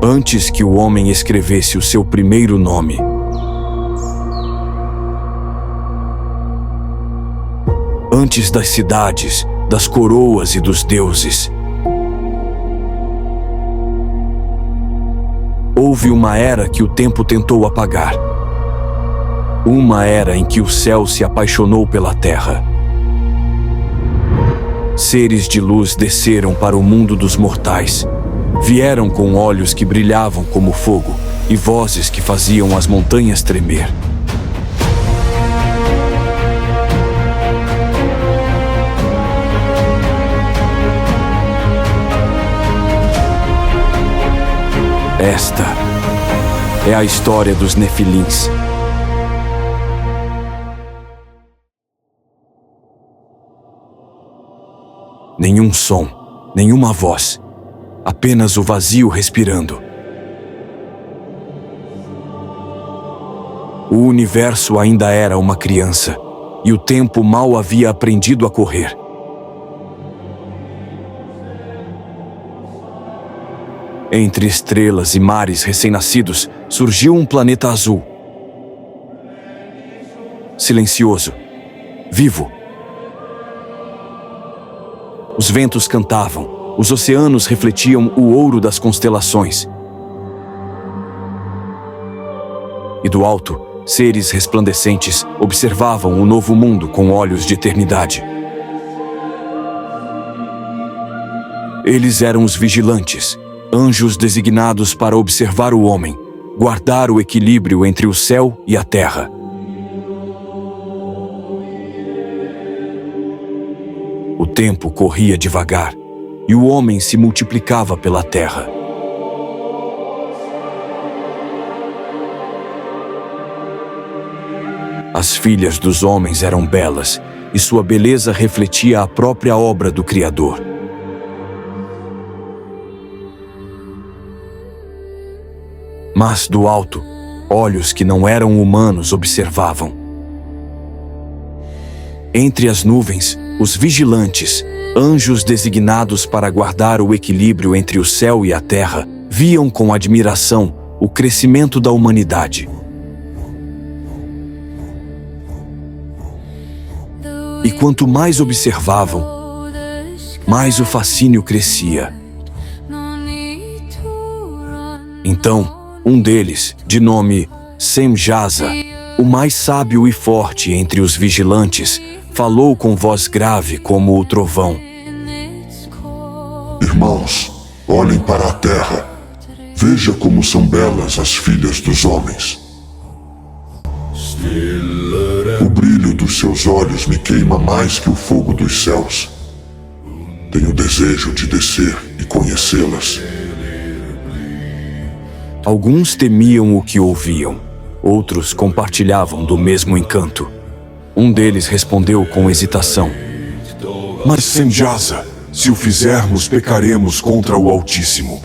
Antes que o homem escrevesse o seu primeiro nome, antes das cidades, das coroas e dos deuses, houve uma era que o tempo tentou apagar. Uma era em que o céu se apaixonou pela terra. Seres de luz desceram para o mundo dos mortais. Vieram com olhos que brilhavam como fogo e vozes que faziam as montanhas tremer. Esta é a história dos Nefilins. Nenhum som, nenhuma voz, apenas o vazio respirando. O universo ainda era uma criança, e o tempo mal havia aprendido a correr. Entre estrelas e mares recém-nascidos, surgiu um planeta azul. Silencioso, vivo. Os ventos cantavam, os oceanos refletiam o ouro das constelações. E do alto, seres resplandecentes observavam o novo mundo com olhos de eternidade. Eles eram os vigilantes, anjos designados para observar o homem, guardar o equilíbrio entre o céu e a terra. O tempo corria devagar, e o homem se multiplicava pela terra. As filhas dos homens eram belas, e sua beleza refletia a própria obra do Criador. Mas do alto, olhos que não eram humanos observavam. Entre as nuvens, os vigilantes, anjos designados para guardar o equilíbrio entre o céu e a terra, viam com admiração o crescimento da humanidade. E quanto mais observavam, mais o fascínio crescia. Então, um deles, de nome Semjaza, o mais sábio e forte entre os vigilantes, falou com voz grave como o trovão. Irmãos, olhem para a terra. Veja como são belas as filhas dos homens. O brilho dos seus olhos me queima mais que o fogo dos céus. Tenho desejo de descer e conhecê-las. Alguns temiam o que ouviam, outros compartilhavam do mesmo encanto. Um deles respondeu com hesitação. Mas Semjaza, se o fizermos, pecaremos contra o Altíssimo.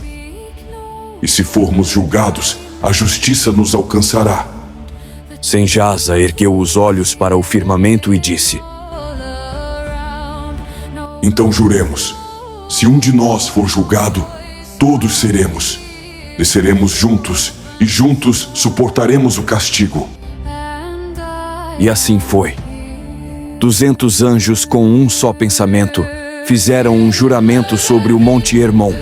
E se formos julgados, a justiça nos alcançará. Semjaza ergueu os olhos para o firmamento e disse: Então juremos, se um de nós for julgado, todos seremos. Desceremos juntos, e juntos suportaremos o castigo. E assim foi. 200 anjos com um só pensamento fizeram um juramento sobre o Monte Hermon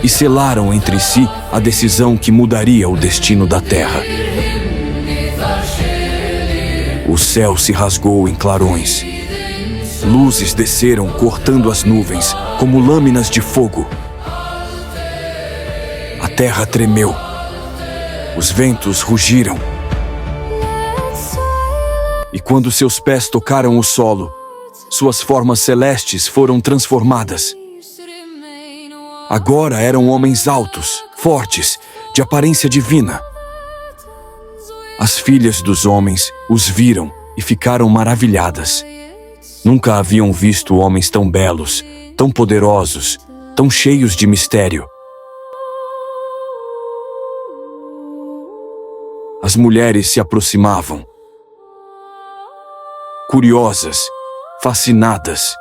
e selaram entre si a decisão que mudaria o destino da terra. O céu se rasgou em clarões. Luzes desceram cortando as nuvens como lâminas de fogo. A terra tremeu. Os ventos rugiram. E quando seus pés tocaram o solo, suas formas celestes foram transformadas. Agora eram homens altos, fortes, de aparência divina. As filhas dos homens os viram e ficaram maravilhadas. Nunca haviam visto homens tão belos, tão poderosos, tão cheios de mistério. As mulheres se aproximavam, curiosas, fascinadas,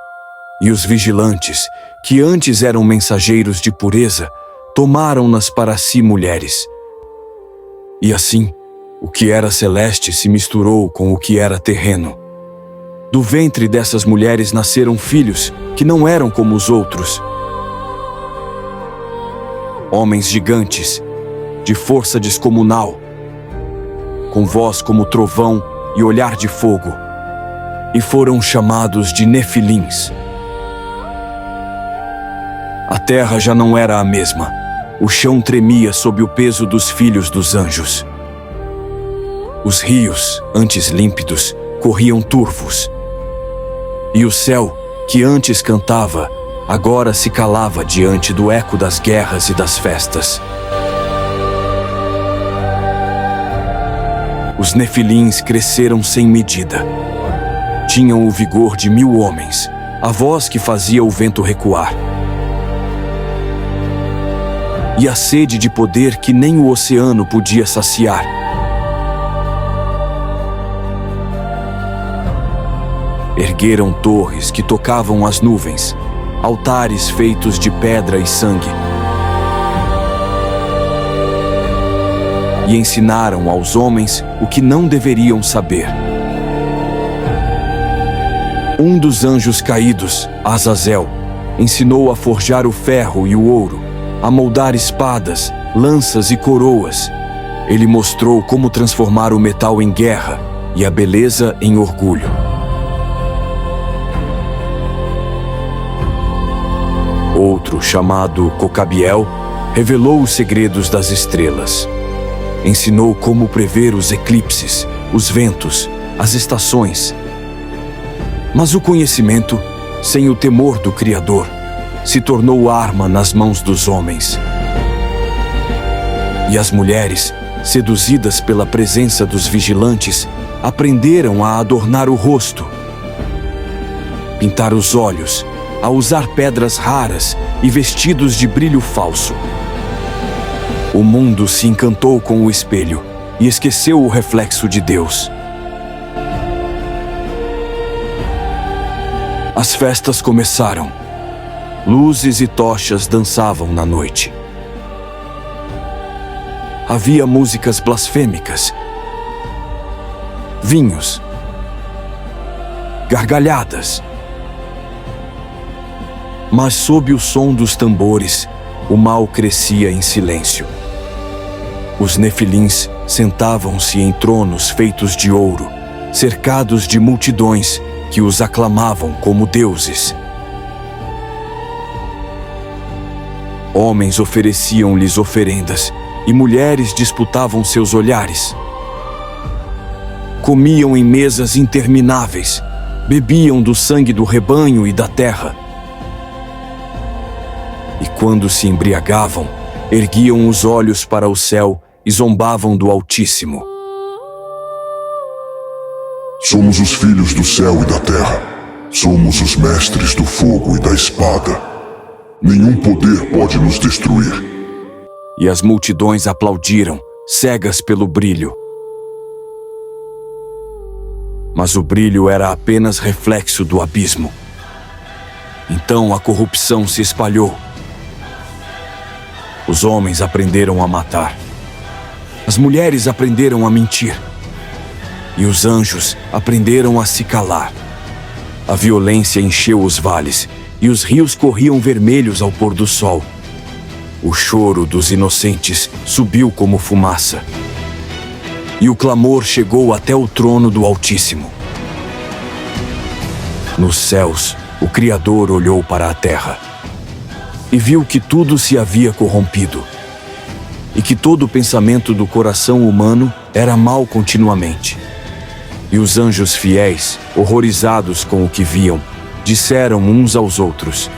e os vigilantes, que antes eram mensageiros de pureza, tomaram-nas para si mulheres. E assim, o que era celeste se misturou com o que era terreno. Do ventre dessas mulheres nasceram filhos que não eram como os outros. Homens gigantes, de força descomunal, com voz como trovão e olhar de fogo, e foram chamados de Nefilins. A terra já não era a mesma. O chão tremia sob o peso dos filhos dos anjos. Os rios, antes límpidos, corriam turvos. E o céu, que antes cantava, agora se calava diante do eco das guerras e das festas. Os Nefilins cresceram sem medida. Tinham o vigor de 1000 homens, a voz que fazia o vento recuar. E a sede de poder que nem o oceano podia saciar. Ergueram torres que tocavam as nuvens, altares feitos de pedra e sangue. E ensinaram aos homens o que não deveriam saber. Um dos anjos caídos, Azazel, ensinou a forjar o ferro e o ouro, a moldar espadas, lanças e coroas. Ele mostrou como transformar o metal em guerra e a beleza em orgulho. Outro, chamado Cocabiel, revelou os segredos das estrelas. Ensinou como prever os eclipses, os ventos, as estações. Mas o conhecimento, sem o temor do Criador, se tornou arma nas mãos dos homens. E as mulheres, seduzidas pela presença dos vigilantes, aprenderam a adornar o rosto, pintar os olhos, a usar pedras raras e vestidos de brilho falso. O mundo se encantou com o espelho e esqueceu o reflexo de Deus. As festas começaram. Luzes e tochas dançavam na noite. Havia músicas blasfêmicas, vinhos, gargalhadas. Mas sob o som dos tambores, o mal crescia em silêncio. Os Nefilins sentavam-se em tronos feitos de ouro, cercados de multidões que os aclamavam como deuses. Homens ofereciam-lhes oferendas e mulheres disputavam seus olhares. Comiam em mesas intermináveis, bebiam do sangue do rebanho e da terra. E quando se embriagavam, erguiam os olhos para o céu e zombavam do Altíssimo. Somos os filhos do céu e da terra. Somos os mestres do fogo e da espada. Nenhum poder pode nos destruir. E as multidões aplaudiram, cegas pelo brilho. Mas o brilho era apenas reflexo do abismo. Então a corrupção se espalhou. Os homens aprenderam a matar. As mulheres aprenderam a mentir. E os anjos aprenderam a se calar. A violência encheu os vales, e os rios corriam vermelhos ao pôr do sol. O choro dos inocentes subiu como fumaça. E o clamor chegou até o trono do Altíssimo. Nos céus, o Criador olhou para a terra e viu que tudo se havia corrompido e que todo o pensamento do coração humano era mau continuamente. E os anjos fiéis, horrorizados com o que viam, disseram uns aos outros: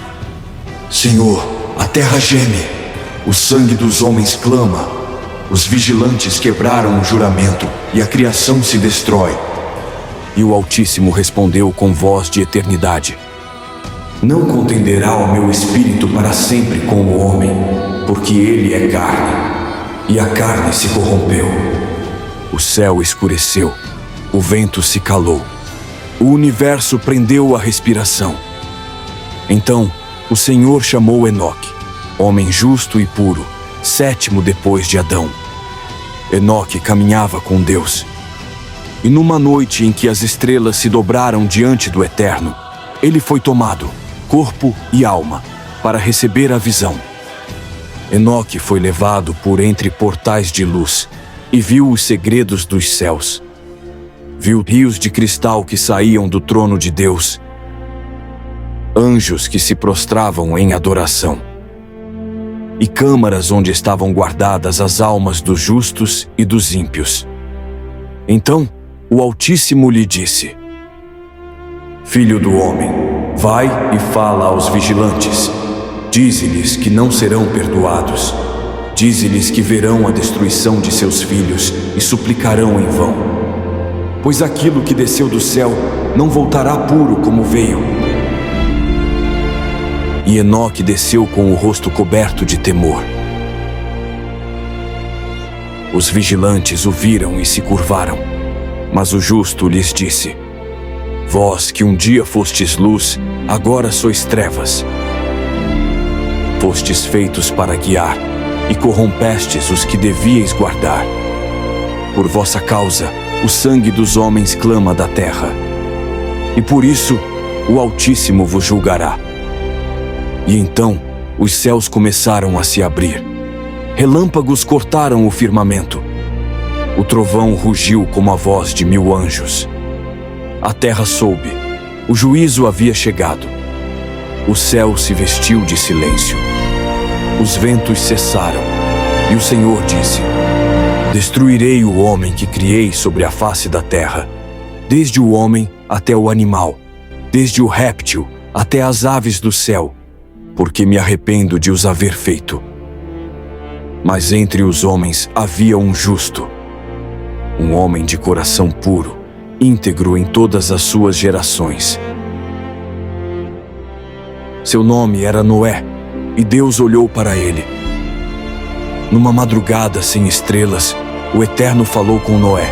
Senhor, a terra geme, o sangue dos homens clama, os vigilantes quebraram o juramento e a criação se destrói. E o Altíssimo respondeu com voz de eternidade: Não contenderá o meu espírito para sempre com o homem, porque ele é carne, e a carne se corrompeu. O céu escureceu, o vento se calou, o universo prendeu a respiração. Então, o Senhor chamou Enoque, homem justo e puro, 7º depois de Adão. Enoque caminhava com Deus. E numa noite em que as estrelas se dobraram diante do Eterno, ele foi tomado, corpo e alma, para receber a visão. Enoque foi levado por entre portais de luz e viu os segredos dos céus. Viu rios de cristal que saíam do trono de Deus, anjos que se prostravam em adoração, e câmaras onde estavam guardadas as almas dos justos e dos ímpios. Então, o Altíssimo lhe disse: Filho do homem, vai e fala aos vigilantes. Dize-lhes que não serão perdoados. Dize-lhes que verão a destruição de seus filhos e suplicarão em vão. Pois aquilo que desceu do céu não voltará puro como veio. E Enoque desceu com o rosto coberto de temor. Os vigilantes o viram e se curvaram. Mas o justo lhes disse: Vós que um dia fostes luz, agora sois trevas. Fostes feitos para guiar, e corrompestes os que devíeis guardar. Por vossa causa, o sangue dos homens clama da terra. E por isso, o Altíssimo vos julgará. E então, os céus começaram a se abrir. Relâmpagos cortaram o firmamento. O trovão rugiu como a voz de 1000 anjos. A terra soube, o juízo havia chegado. O céu se vestiu de silêncio. Os ventos cessaram, e o Senhor disse: Destruirei o homem que criei sobre a face da terra, desde o homem até o animal, desde o réptil até as aves do céu, porque me arrependo de os haver feito. Mas entre os homens havia um justo, um homem de coração puro, íntegro em todas as suas gerações. Seu nome era Noé, e Deus olhou para ele. Numa madrugada sem estrelas, o Eterno falou com Noé: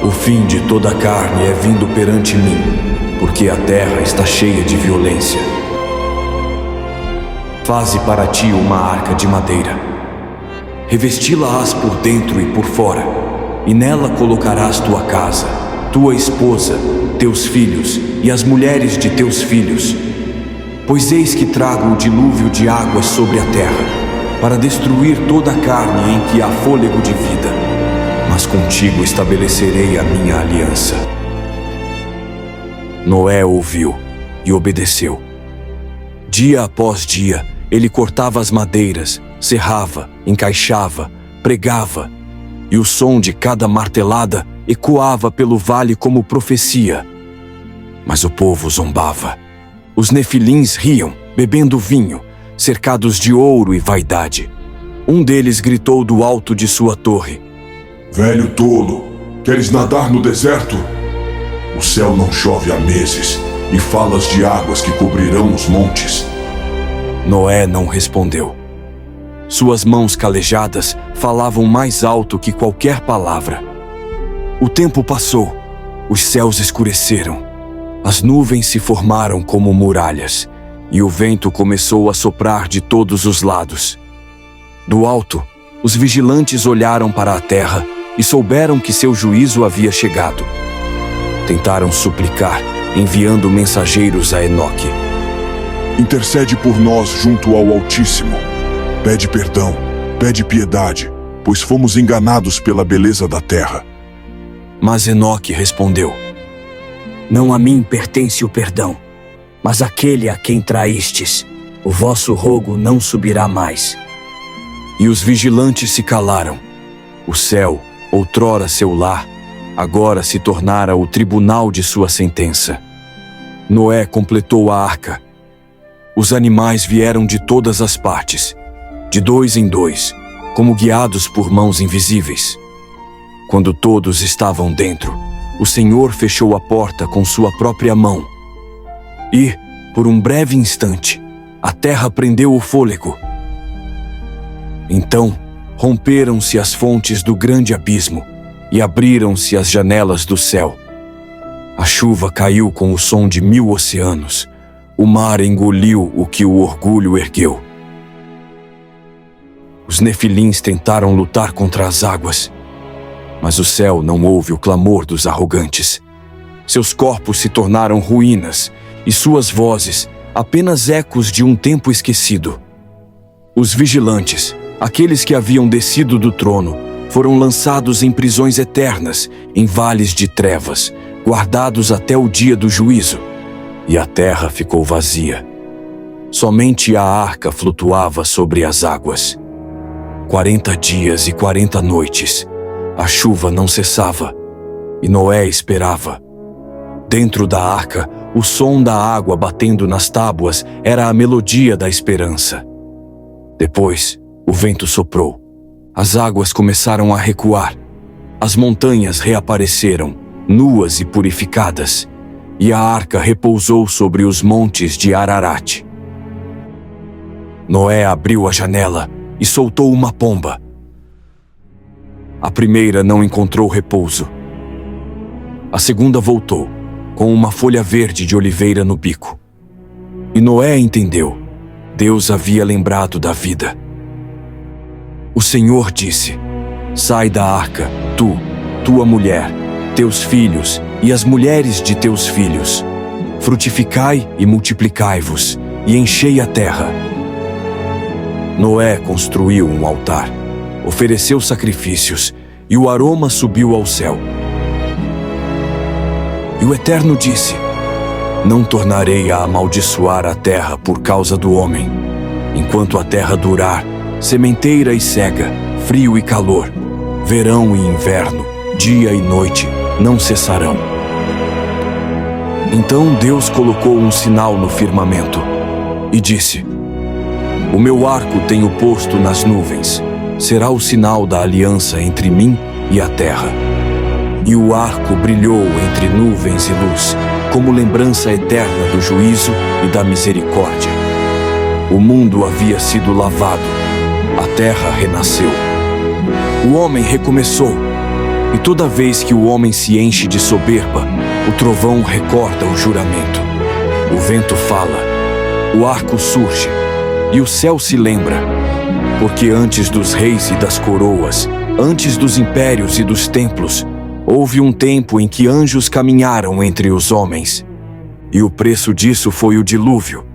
O fim de toda a carne é vindo perante mim, porque a terra está cheia de violência. Faze para ti uma arca de madeira. Revesti-la-ás por dentro e por fora, e nela colocarás tua casa, tua esposa, teus filhos e as mulheres de teus filhos. Pois eis que trago o dilúvio de águas sobre a terra, para destruir toda a carne em que há fôlego de vida. Mas contigo estabelecerei a minha aliança. Noé ouviu e obedeceu. Dia após dia, ele cortava as madeiras, serrava, encaixava, pregava, e o som de cada martelada ecoava pelo vale como profecia. Mas o povo zombava. Os nefilins riam, bebendo vinho, cercados de ouro e vaidade. Um deles gritou do alto de sua torre: Velho tolo, queres nadar no deserto? O céu não chove há meses, e falas de águas que cobrirão os montes. Noé não respondeu. Suas mãos calejadas falavam mais alto que qualquer palavra. O tempo passou, os céus escureceram. As nuvens se formaram como muralhas, e o vento começou a soprar de todos os lados. Do alto, os vigilantes olharam para a terra e souberam que seu juízo havia chegado. Tentaram suplicar, enviando mensageiros a Enoque. Intercede por nós junto ao Altíssimo. Pede perdão, pede piedade, pois fomos enganados pela beleza da terra. Mas Enoque respondeu: Não a mim pertence o perdão, mas àquele a quem traístes. O vosso rogo não subirá mais. E os vigilantes se calaram. O céu, outrora seu lar, agora se tornara o tribunal de sua sentença. Noé completou a arca. Os animais vieram de todas as partes, de 2 em 2, como guiados por mãos invisíveis. Quando todos estavam dentro, o Senhor fechou a porta com sua própria mão. E, por um breve instante, a terra prendeu o fôlego. Então, romperam-se as fontes do grande abismo e abriram-se as janelas do céu. A chuva caiu com o som de 1000 oceanos. O mar engoliu o que o orgulho ergueu. Os nefilins tentaram lutar contra as águas, mas o céu não ouve o clamor dos arrogantes. Seus corpos se tornaram ruínas e suas vozes apenas ecos de um tempo esquecido. Os vigilantes, aqueles que haviam descido do trono, foram lançados em prisões eternas, em vales de trevas, guardados até o dia do juízo. E a terra ficou vazia. Somente a arca flutuava sobre as águas. 40 dias e 40 noites. A chuva não cessava, e Noé esperava. Dentro da arca, o som da água batendo nas tábuas era a melodia da esperança. Depois, o vento soprou. As águas começaram a recuar. As montanhas reapareceram, nuas e purificadas, e a arca repousou sobre os montes de Ararat. Noé abriu a janela e soltou uma pomba. A primeira não encontrou repouso. A segunda voltou, com uma folha verde de oliveira no bico. E Noé entendeu. Deus havia lembrado da vida. O Senhor disse: sai da arca, tu, tua mulher, teus filhos e as mulheres de teus filhos. Frutificai e multiplicai-vos, e enchei a terra. Noé construiu um altar, ofereceu sacrifícios, e o aroma subiu ao céu. E o Eterno disse: não tornarei a amaldiçoar a terra por causa do homem, enquanto a terra durar, sementeira e cega, frio e calor, verão e inverno, dia e noite, não cessarão. Então Deus colocou um sinal no firmamento e disse: o meu arco tenho posto nas nuvens, será o sinal da aliança entre mim e a terra. E o arco brilhou entre nuvens e luz, como lembrança eterna do juízo e da misericórdia. O mundo havia sido lavado, a terra renasceu. O homem recomeçou, e toda vez que o homem se enche de soberba, o trovão recorda o juramento. O vento fala, o arco surge, e o céu se lembra, porque antes dos reis e das coroas, antes dos impérios e dos templos, houve um tempo em que anjos caminharam entre os homens. E o preço disso foi o dilúvio.